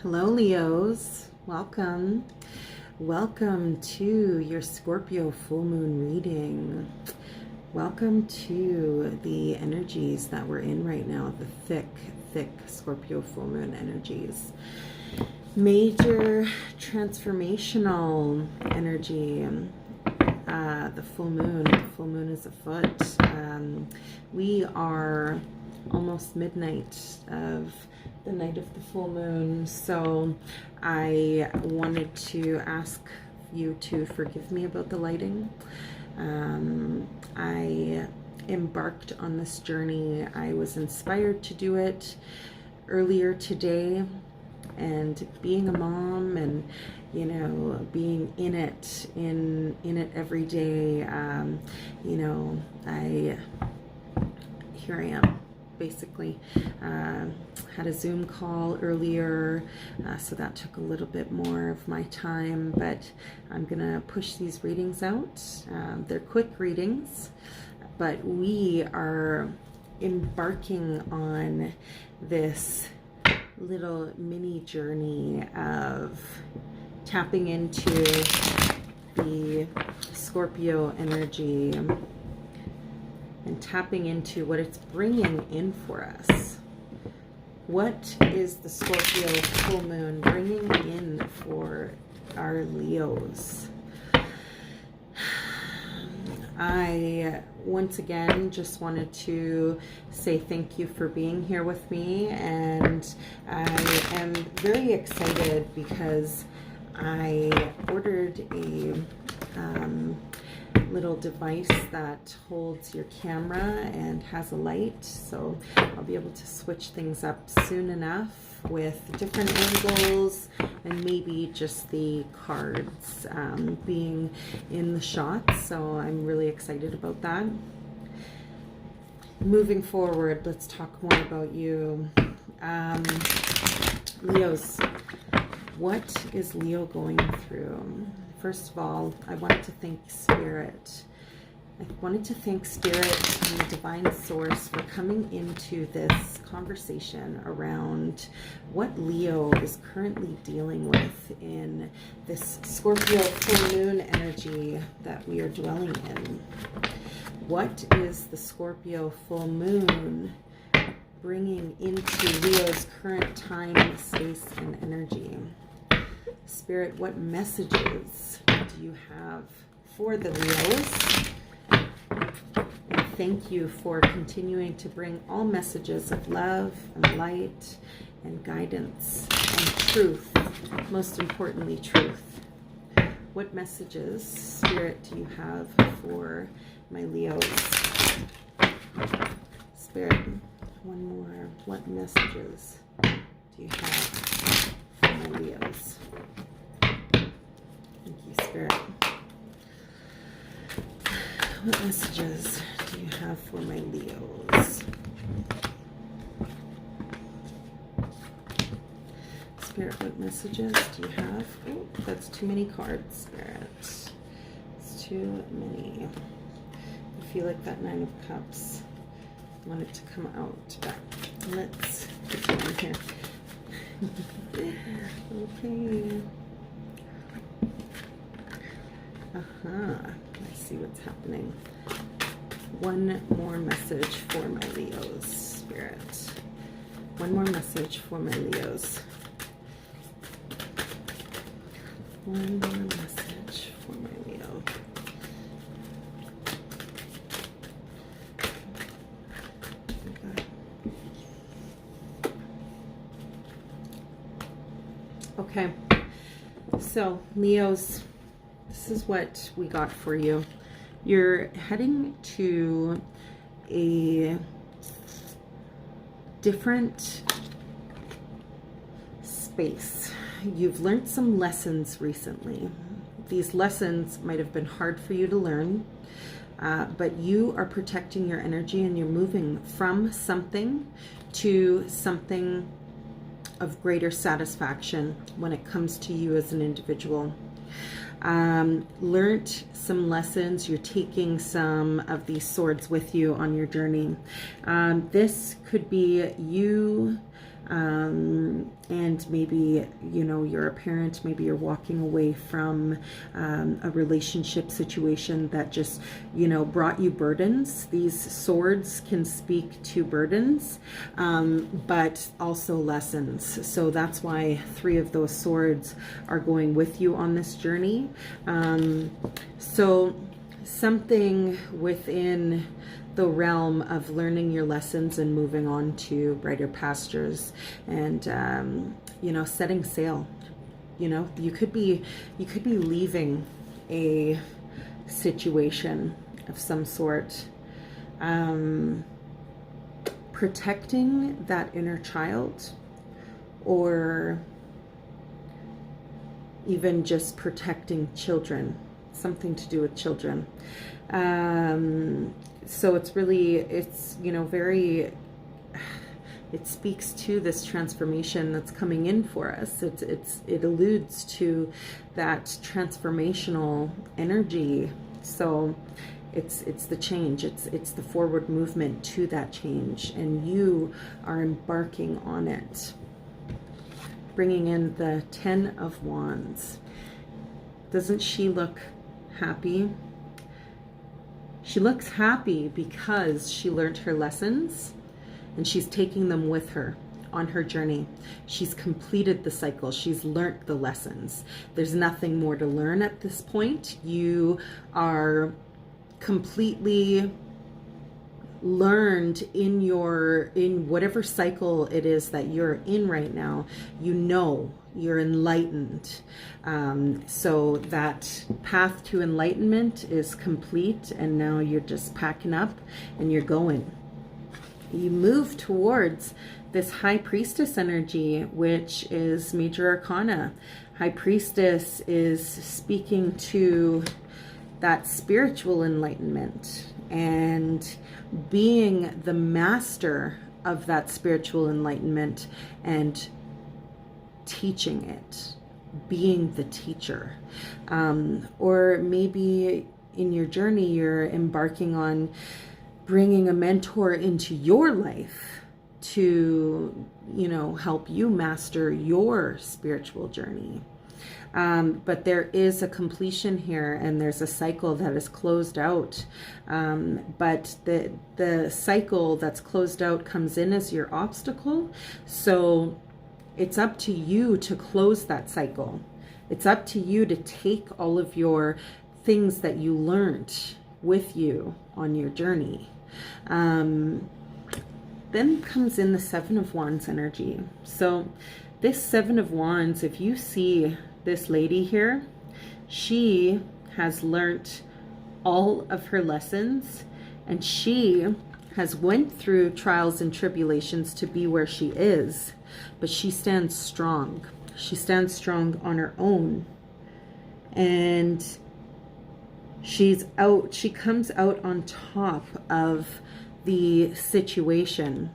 Hello, Leos. Welcome. Welcome to your Scorpio full moon reading. Welcome to the energies that we're in right now, the thick Scorpio full moon energies. Major transformational energy. The full moon is afoot. We are almost midnight of the night of the full moon, so I wanted to ask you to forgive me about the lighting. I embarked on this journey. I was inspired to do it earlier today, and being a mom and being in it every day, here I am basically. Had a Zoom call earlier, so that took a little bit more of my time, but I'm gonna push these readings out. They're quick readings, but we are embarking on this little mini journey of tapping into the Scorpio energy and tapping into what it's bringing in for us. What is the Scorpio full moon bringing in for our Leos? I, once again, just wanted to say thank you for being here with me, and I am very excited because I ordered a little device that holds your camera and has a light, so I'll be able to switch things up soon enough with different angles and maybe just the cards being in the shot, so I'm really excited about that. Moving forward, let's talk more about you. Leos, what is Leo going through? First of all, I wanted to thank Spirit. I wanted to thank Spirit and the Divine Source for coming into this conversation around what Leo is currently dealing with in this Scorpio full moon energy that we are dwelling in. What is the Scorpio full moon bringing into Leo's current time, space, and energy? Spirit, what messages do you have for the Leos? And thank you for continuing to bring all messages of love and light and guidance and truth, most importantly, truth. What messages, Spirit, do you have for my Leos? Spirit, one more. What messages do you have for my Leos? Thank you, Spirit. What messages do you have for my Leos? Spirit, what messages do you have? Oh, that's too many cards, Spirit. It's too many. I feel like that Nine of Cups wanted to come out, but let's get you in here. Okay. I see what's happening. One more message for my Leos, Spirit. One more message for my Leos. One more message for my Leo. Okay. So, Leos, this is what we got for you. You're heading to a different space. You've learned some lessons recently. These lessons might have been hard for you to learn, but you are protecting your energy and you're moving from something to something of greater satisfaction when it comes to you as an individual. Learned some lessons. You're taking some of these swords with you on your journey. This could be you and maybe, you know, you're a parent, maybe you're walking away from a relationship situation that just, you know, brought you burdens. These swords can speak to burdens, but also lessons. So that's why 3 of those swords are going with you on this journey. So something within the realm of learning your lessons and moving on to brighter pastures, and you know, setting sail. You know, you could be leaving a situation of some sort, protecting that inner child, or even just protecting children, something to do with children. So it's really, it's, you know, very, it speaks to this transformation that's coming in for us. It alludes to that transformational energy. So it's the change, it's the forward movement to that change, and you are embarking on it. Bringing in the 10 of Wands. Doesn't she look happy? She looks happy because she learned her lessons and she's taking them with her on her journey. She's completed the cycle. She's learned the lessons. There's nothing more to learn at this point. You are completely learned in whatever cycle it is that you're in right now. You know, you're enlightened. So that path to enlightenment is complete, and now you're just packing up and you're going. You move towards this High Priestess energy, which is Major Arcana. High Priestess is speaking to that spiritual enlightenment and being the master of that spiritual enlightenment and teaching it, being the teacher. Or maybe in your journey, you're embarking on bringing a mentor into your life to, you know, help you master your spiritual journey. But there is a completion here, and there's a cycle that is closed out. But the cycle that's closed out comes in as your obstacle. So it's up to you to close that cycle. It's up to you to take all of your things that you learned with you on your journey. Then comes in the 7 of Wands energy. So this 7 of Wands, if you see this lady here, she has learnt all of her lessons, and she has went through trials and tribulations to be where she is, but she stands strong. She stands strong on her own, and she comes out on top of the situation.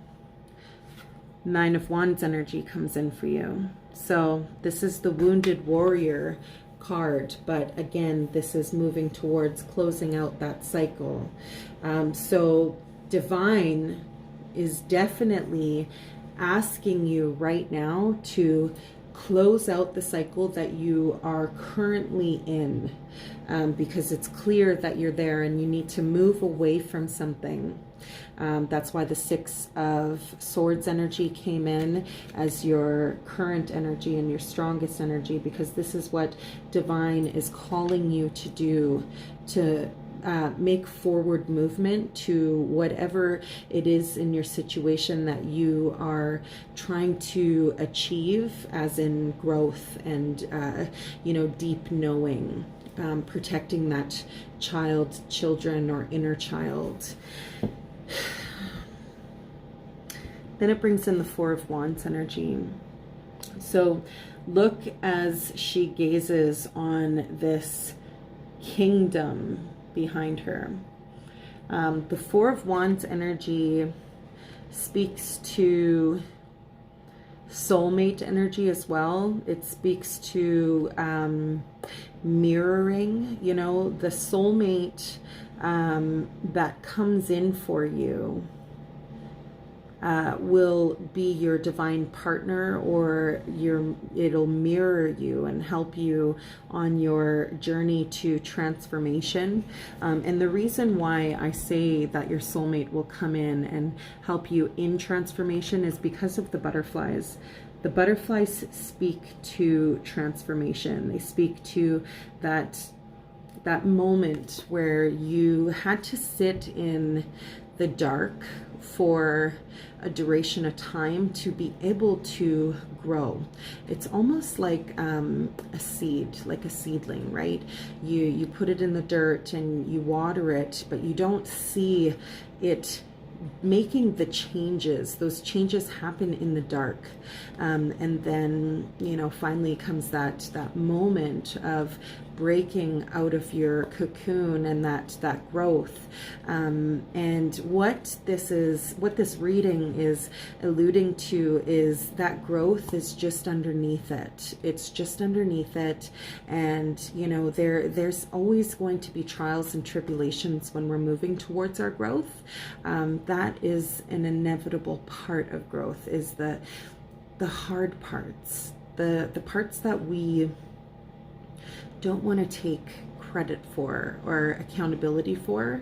9 of Wands energy comes in for you. So this is the Wounded Warrior card, but again, this is moving towards closing out that cycle. So Divine is definitely asking you right now to close out the cycle that you are currently in, because it's clear that you're there and you need to move away from something. That's why the 6 of Swords energy came in as your current energy and your strongest energy, because this is what Divine is calling you to do, to make forward movement to whatever it is in your situation that you are trying to achieve, as in growth and you know, deep knowing, protecting that children or inner child. Then it brings in the 4 of Wands energy. So look as she gazes on this kingdom behind her. The 4 of Wands energy speaks to soulmate energy as well. It speaks to mirroring, you know, the soulmate that comes in for you. will be your divine partner, or it'll mirror you and help you on your journey to transformation. And the reason why I say that your soulmate will come in and help you in transformation is because of the butterflies. The butterflies speak to transformation. They speak to that moment where you had to sit in the dark for a duration of time to be able to grow. It's almost like a seed, like a seedling, right? You put it in the dirt and you water it, but you don't see it making the changes. Those changes happen in the dark, and then, you know, finally comes that moment of breaking out of your cocoon and that growth. And what this reading is alluding to is that growth is just underneath it. It's just underneath it. And, you know, there's always going to be trials and tribulations when we're moving towards our growth. That is an inevitable part of growth, is the hard parts, the parts that we don't want to take credit for or accountability for,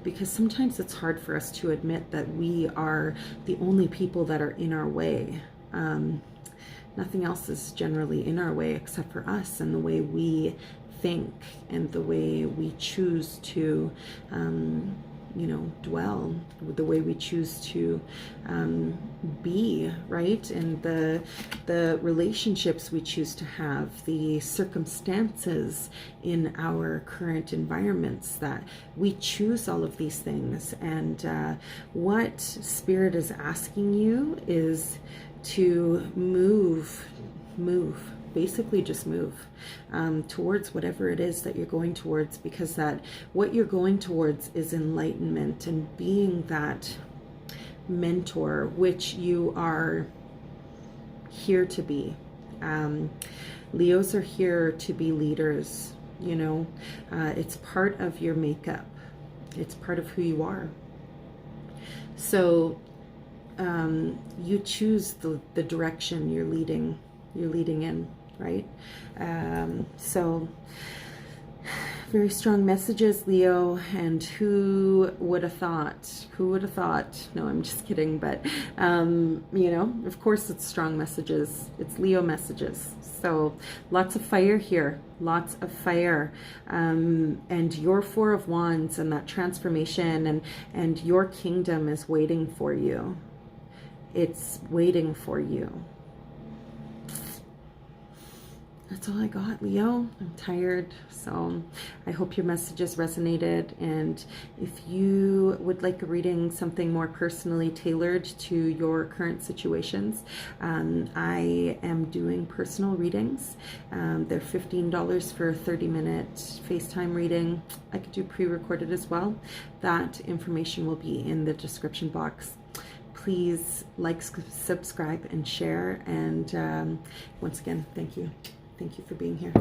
because sometimes it's hard for us to admit that we are the only people that are in our way. Nothing else is generally in our way except for us and the way we think and the way we choose to you know, dwell, the way we choose to be, right? And the relationships we choose to have, the circumstances in our current environments, that we choose all of these things. And what Spirit is asking you is to move, basically just move towards whatever it is that you're going towards, because what you're going towards is enlightenment and being that mentor, which you are here to be. Leos are here to be leaders, you know. It's part of your makeup. It's part of who you are. So you choose the direction you're leading in, right? So very strong messages, Leo. And who would have thought? No, I'm just kidding. But you know, of course it's strong messages. It's Leo messages. So lots of fire here, lots of fire. And your Four of Wands and that transformation and your kingdom is waiting for you. It's waiting for you. That's all I got, Leo. I'm tired, so I hope your messages resonated. And if you would like a reading, something more personally tailored to your current situations, I am doing personal readings. They're $15 for a 30-minute FaceTime reading. I could do pre-recorded as well. That information will be in the description box. Please like, subscribe, and share. And once again, thank you. Thank you for being here.